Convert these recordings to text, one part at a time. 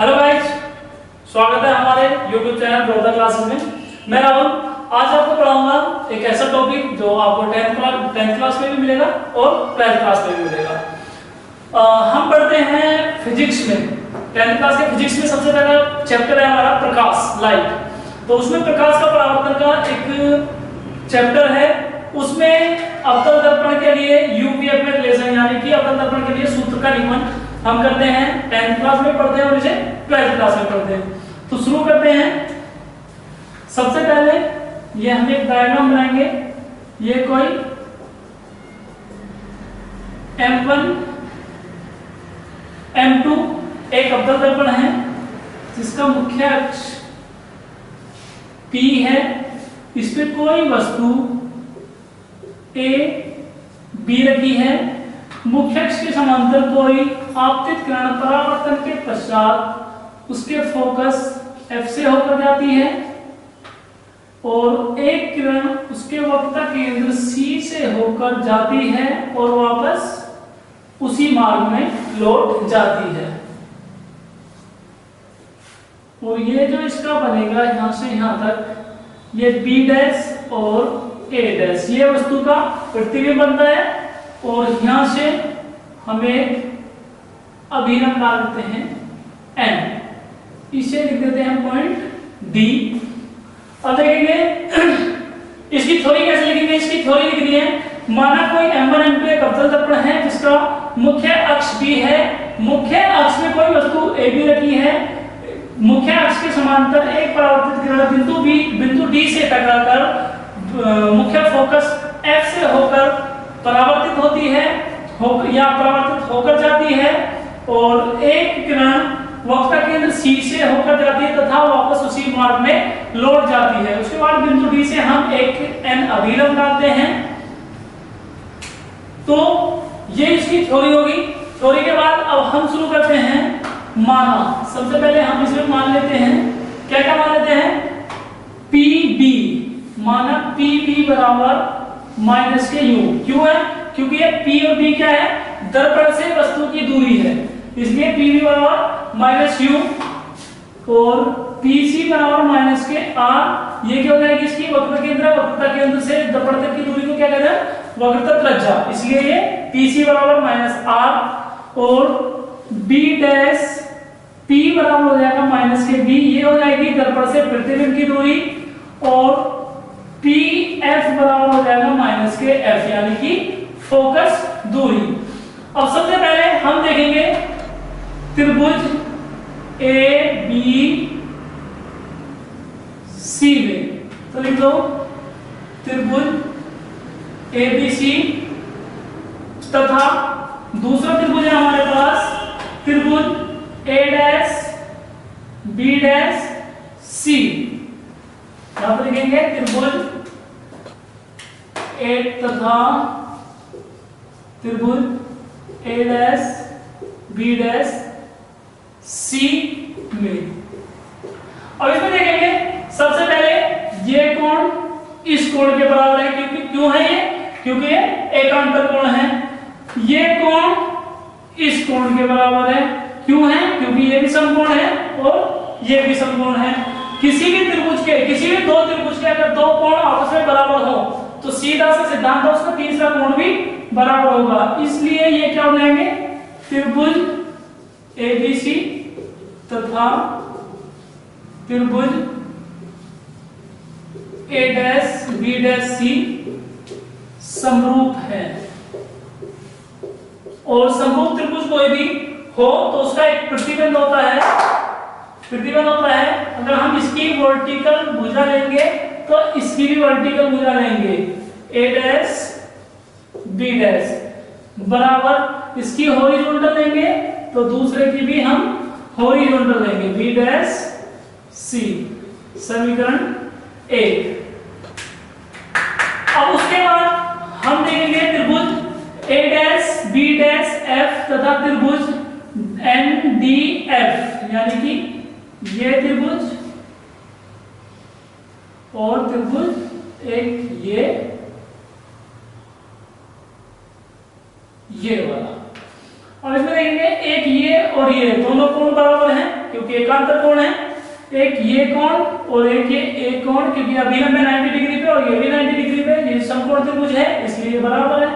Hello guys, स्वागत है हमारे YouTube चैनल ब्रोदर क्लासेस में। मैं राहुल आज आपको पढ़ाऊंगा एक ऐसा टॉपिक जो आपको 10th क्लास में भी मिलेगा और 12th क्लास में भी मिलेगा। हम पढ़ते हैं फिजिक्स में। 10th क्लास के फिजिक्स में सबसे पहला चैप्टर है हमारा प्रकाश, लाइट। तो उसमें प्रकाश का परावर्तन का एक चैप्टर है। उसमें अवतल दर्पण के लिए यूवीएफ में रिलेशन यानी कि अवतल दर्पण के लिए सूत्र का नियमन हम करते हैं। 10th क्लास में पढ़ते हैं और इसे 12th क्लास में पढ़ते हैं। तो शुरू करते हैं। सबसे पहले ये हम एक डायग्राम बनाएंगे। ये कोई M1 M2 एक अवतल दर्पण है जिसका मुख्य अक्ष P है। इस पे कोई वस्तु A B रखी है। मुख्य अक्ष के समांतर कोई आपतित किरण परावर्तन के पश्चात उसके फोकस F से होकर जाती है और एक किरण उसके वक्रता केंद्र C से होकर जाती है और वापस उसी मार्ग में लौट जाती है। और ये जो इसका बनेगा यहां से यहां तक, ये B डैश और A डैश, ये वस्तु का प्रतिबिंब बनता है। और यहां से हमें अभिलंब डाल देते हैं N, इसे लिख देते हैं पॉइंट D। अब देखेंगे इसकी थ्योरी कैसे लिखेंगे। इसकी थ्योरी लिखनी है। माना कोई M1 M2 एक अवतल दर्पण है जिसका मुख्य अक्ष B है। मुख्य अक्ष में कोई वस्तु AB रखी है। मुख्य अक्ष के समांतर एक परावर्तित किरण बिंदु D से टकराकर मुख्य फोकस F से होकर परावर्तित होती है या परावर्तित होकर जाती है और एक किरण वक्रता केंद्र C से होकर जाती है तथा वापस उसी मार्ग में लौट जाती है। उसके बाद बिंदु D से हम एक N अभिलंब डालते हैं। तो ये इसकी थ्योरी होगी। थ्योरी के बाद अब हम शुरू करते हैं। माना सबसे पहले हम इसमें मान लेते हैं, क्या क्या मान लेते हैं, PB। माना PB बराबर माइनस के U। क्यों है? क्योंकि ये P और B क्या है, दर्पण से वस्तु की दूरी है, इसलिए PB बराबर माइनस U और PC बराबर माइनस के R। ये क्या हो जाएगी, इसकी वक्रता केंद्र से दर्पण तक की दूरी को क्या कहते हैं, वक्रता त्रिज्या, इसलिए ये PC बराबर माइनस R। और B डैश P बराबर हो जाएगा माइनस के B, ये हो जाएगी दर्पण से प्रतिबिंब की दूरी। और PF बराबर हो जाएगा माइनस के F यानी कि फोकस दूरी। अब सबसे पहले हम देखेंगे त्रिभुज ABC में। तो लिख दो त्रिभुज ABC तथा दूसरा त्रिभुज है हमारे पास त्रिभुज A dash B dash C। यहां पर लिखेंगे त्रिभुज A तथा त्रिभुज A dash B dash C में। अब इसमें देखेंगे सबसे पहले ये कोण इस कोण के बराबर है। क्योंकि क्यों है ये, क्योंकि ये एकांतर कोण है। ये कोण इस कोण के बराबर है। क्यों है? क्योंकि ये भी समकोण है और ये भी समकोण है। किसी भी दो त्रिभुज के अगर दो कोण आपस में बराबर हो तो सीधा सा सिद्धांत है उसका तीसरा कोण भी बराबर होगा। इसलिए ये क्या हो जाएंगे, त्रिभुज ABC तथा त्रिभुज A dash B dash C समरूप है। और समरूप त्रिभुज कोई भी हो तो उसका एक प्रतिबिंब होता है। अगर हम इसकी वर्टिकल भुजा लेंगे तो इसकी भी वर्टिकल भुजा लेंगे। A डैश B डैश बराबर इसकी हॉरिजॉन्टल लेंगे तो दूसरे की भी हम हॉरिजॉन्टल लेंगे, B डैश C। समीकरण 1। अब उसके बाद हम देखेंगे त्रिभुज A dash B dash F तथा त्रिभुज NDF यानी कि ये त्रिभुज और त्रिभुज एक ये वाला। और इसमें देखेंगे एक ये और ये दोनों कोण बराबर हैं। क्योंकि एकांतर कोण है, एक ये कोण और एक ये कोण, क्योंकि अभिलंब 90 डिग्री पे और ये भी 90 डिग्री पे, ये समकोण त्रिभुज है इसलिए ये बराबर है।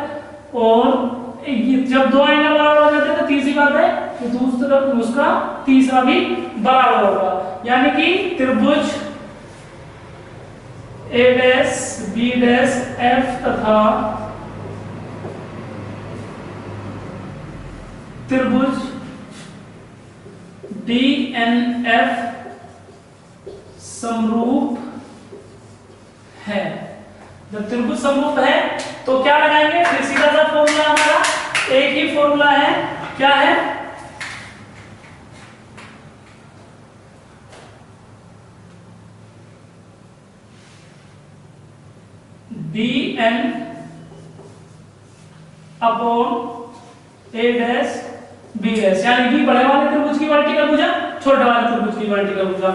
और जब दो एंगल बराबर हो जाते हैं तो तीसरी बात है कि दूसरा उसका तीसरा भी बराबर होगा, यानी कि त्रिभुज ए डैश बी डैश एफ तथा त्रिभुज डी एन एफ समरूप है। जब त्रिभुज समरूप है तो क्या लगाएंगे, फिर सीधा सा फॉर्मूला हमारा एक ही फॉर्मूला है, क्या है, डी एन अपॉन ए डैश बी डैश, यानी कि बड़े वाले त्रिभुज की वर्टिकल भुजा छोटे वाले त्रिभुज की वर्टिकल भुजा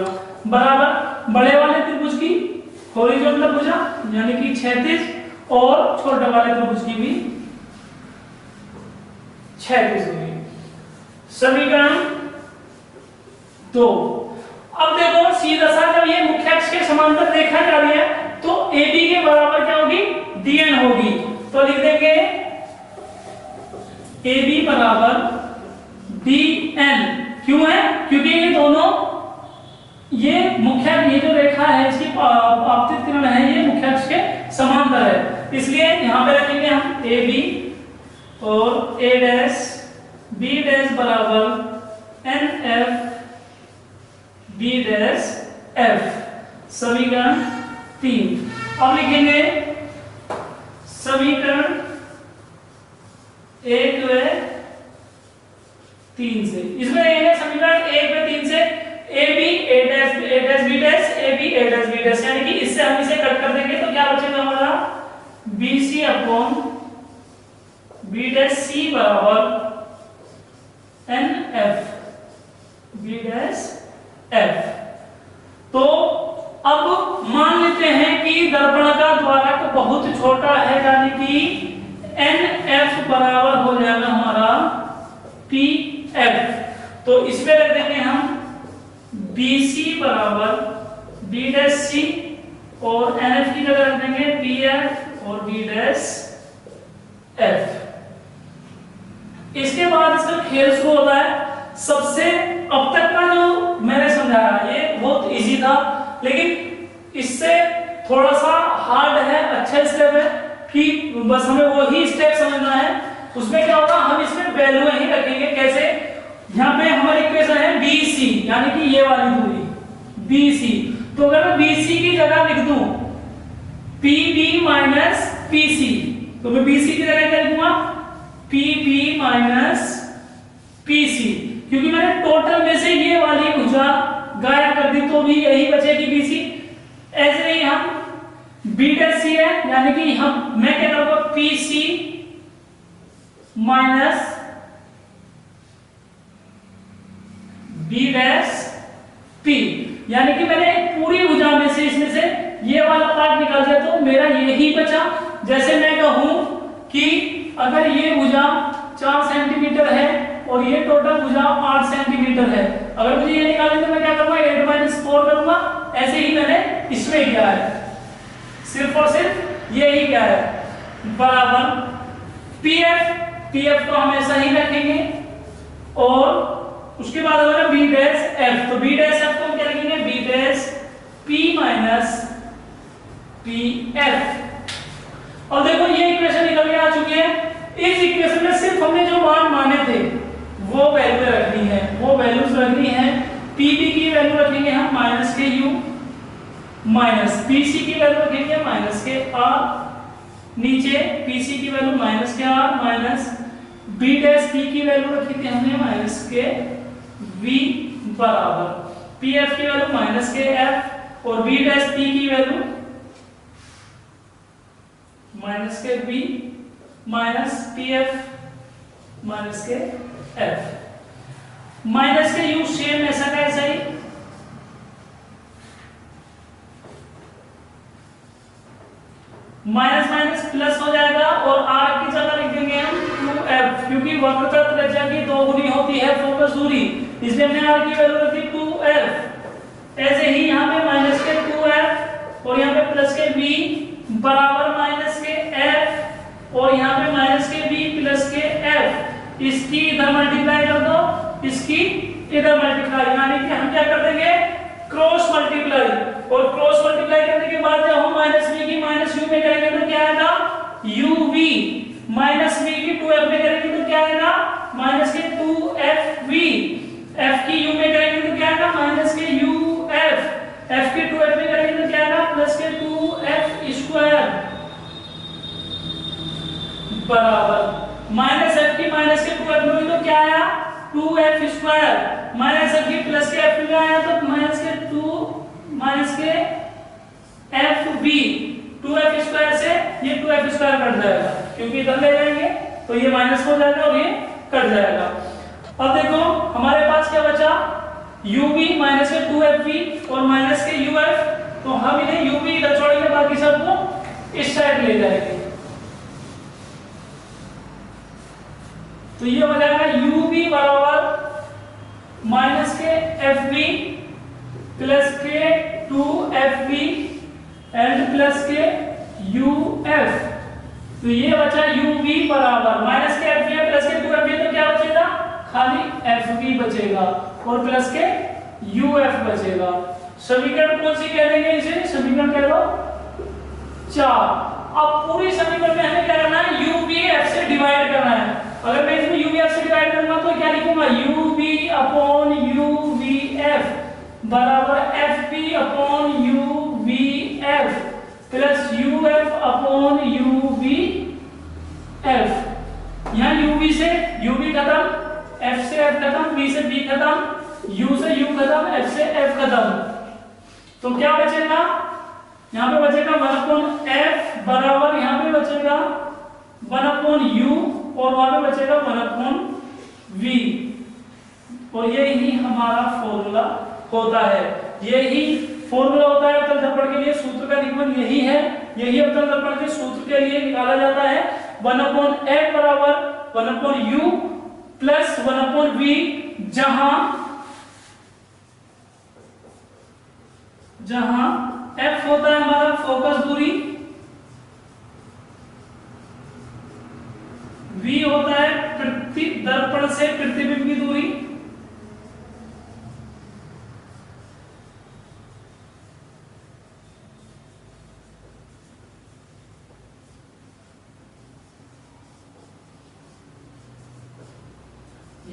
बराबर बड़े वाले त्रिभुज की हॉरिजॉन्टल भुजा यानी कि क्षैतिज और छोटे वाले त्रिभुज की भी क्षैतिज होगी। समीकरण 2। अब देखो सीधा सा जब ये मुख्य अक्ष के समांतर रेखा जा रही है तो AB के बराबर क्या होगी, DN होगी। तो लिख देंगे AB बराबर DN। क्यों है, क्योंकि ये दोनों ये मुख्य ये जो रेखा है इसकी आपतित किरण है ये मुख्य अक्ष के समांतर है, इसलिए यहां पे रखेंगे हम AB और A डैश B डैश बराबर NF B डैश F। समीकरण 3। अब लिखेंगे समीकरण 1 व 3 से, इसमें लिखेंगे समीकरण 1 व 3 से AB A dash B dash AB A dash B dash, यानी कि इससे हम इसे कट कर देंगे तो क्या बचेगा हमारा BC upon B dash C बराबर NF B डैश F। तो अब मान लेते हैं कि दर्पण का द्वारक बहुत छोटा है, यानी कि NF बराबर हो जाएगा हमारा PF। तो इसमें रख देंगे हम BC बराबर B डैश C और NF की जगह रख देंगे PF और B डैश F। इसके बाद इसका खेल शुरू होता है। सबसे अब तक का जो मैंने समझाया ये बहुत इजी था, लेकिन इससे थोड़ा सा हार्ड है, अच्छा स्टेप है कि बस हमें वही स्टेप समझना है। उसमें क्या होगा, हम इसमें वैल्यू ही रखेंगे। कैसे, यहाँ पे हमारी इक्वेशन है BC यानी कि ये वाली दूरी BC, तो अगर मैं BC की जगह लिख दूं PB माइनस PC, तो मैं BC की जगह क्या लिखूंगा PB माइनस PC, क्योंकि मैंने टोटल में से ये वाली भुजा गायब कर दी तो भी यही बचेगी BC। ऐसे ही हम B डैश C है, यानी कि मैं क्या करूंगा PC minus B dash P, यानी कि मैंने पूरी भुजा में से इसमें से ये वाला पार्ट निकाल दिया तो मेरा यही बचा। जैसे मैं कहूं कि अगर ये भुजा 4 सेंटीमीटर है और ये टोटल भुजा 8 सेंटीमीटर है, अगर मुझे ये निकालना तो मैं क्या करूंगा 8-4 करूंगा। ऐसे ही मैंने इसमें किया है, सिर्फ और सिर्फ यही क्या है बराबर PF को हमेशा ही रखेंगे और उसके बाद हमारा B डैश F, तो B डैश F को हम क्या रखेंगे B dash P minus PF। और देखो ये इक्वेशन निकल के आ चुकी है। इस इक्वेशन में सिर्फ हमने जो मान माने थे वो वैल्यू रखनी है, वो वैल्यूज रखनी है। PB की वैल्यू रखेंगे हम माइनस के U माइनस PC की वैल्यू रखेंगे माइनस के R, नीचे PC की वैल्यू माइनस के R minus B dash P की वैल्यू रखी थी हमने माइनस के V बराबर PF की वैल्यू माइनस के F और B डैश P की वैल्यू माइनस के B माइनस PF माइनस के F माइनस के U सेम ऐसा का ऐसा ही। माइनस माइनस प्लस हो जाएगा और r की जगह लिख देंगे हम 2f, क्योंकि वक्रता त्रिज्या की दोगुनी होती है फोकस दूरी, इसलिए हमने r की वैल्यू रखी 2f। ऐसे ही यहाँ पे माइनस के 2f और यहाँ पे प्लस के b बराबर माइनस के f और यहाँ पे माइनस के b प्लस के f, इसकी इधर मल्टीप्लाई कर दो, इसकी इधर मल्टीप्लाई, यानी कि हम क्या कर देंगे क्रॉस मल्टीप्लाई, और क्रॉस मल्टीप्लाई करने के बाद जब हम माइनस v की माइनस u में करेंगे तो क्या आएगा uv, माइनस v की 2f में करेंगे तो क्या आएगा माइनस के 2fv, f की u में करेंगे तो क्या आएगा माइनस के uf, f की 2f में करेंगे तो क्या आएगा प्लस के 2f स्क्वायर बराबर माइनस f की माइनस के 2f में तो क्या आया 2f स्क्वायर, माइनस f की प्लस के f में आया तो माइनस के 2 माइनस के fv, 2f स्क्वायर से ये 2f स्क्वायर कट जाएगा क्योंकि इधर ले जाएंगे तो ये माइनस हो जाएगा और ये कट जाएगा। अब देखो हमारे पास क्या बचा uv माइनस के 2fv और माइनस के uf, तो हम इन्हें uv इधर छोड़ेंगे, बाकी सबको इस साइड ले जाएंगे, तो ये हो जाएगा uv बराबर माइनस के fv प्लस के 2fv एंड प्लस के uf, तो ये बचा uv बराबर माइनस के fv प्लस के 2fv, तो क्या बचेगा खाली fv बचेगा और प्लस के uf बचेगा। समीकरण कौन सी कह देंगे इसे, समीकरण कह दो 4। अब पूरी समीकरण में हमें क्या करना है uv f से डिवाइड करना है, अगर मैं इसमें uv f से डिवाइड करूंगा तो क्या लिखूंगा uv अपॉन uvf बराबर fp upon uvf plus uf upon uvf। यहाँ uv से uv खत्म, f से f खत्म, v से v खत्म, u से u खत्म, f से f खत्म, तो क्या बचेगा यहाँ पे बचेगा 1 अपॉन f बराबर यहाँ पे बचेगा 1 अपॉन u और वहां पे बचेगा 1 अपॉन v, और यही हमारा फॉर्मूला होता है, यही फॉर्मूला होता है अवतल दर्पण के लिए, सूत्र का निगमन यही है, यही अवतल दर्पण के सूत्र के लिए निकाला जाता है 1 अपॉन f बराबर 1 upon u plus 1 upon v, जहां f होता है हमारा फोकस दूरी, v होता है दर्पण से प्रतिबिंब की दूरी,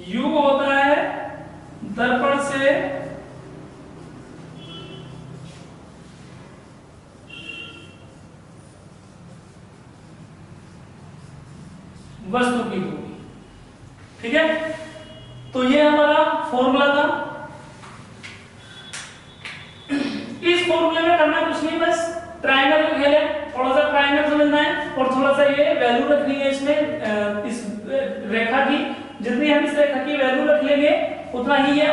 u होता है दर्पण से वस्तु की दूरी, ठीक है। तो ये हमारा फॉर्मूला था। इस फॉर्मूले में करना कुछ नहीं, बस ट्रायंगल को खेले, थोड़ा सा ट्रायंगल समझना है और थोड़ा सा ये वैल्यू रखनी है इसमें, इस रेखा की जितनी हम इस रेखा की वैल्यू रख लेंगे उतना ही ये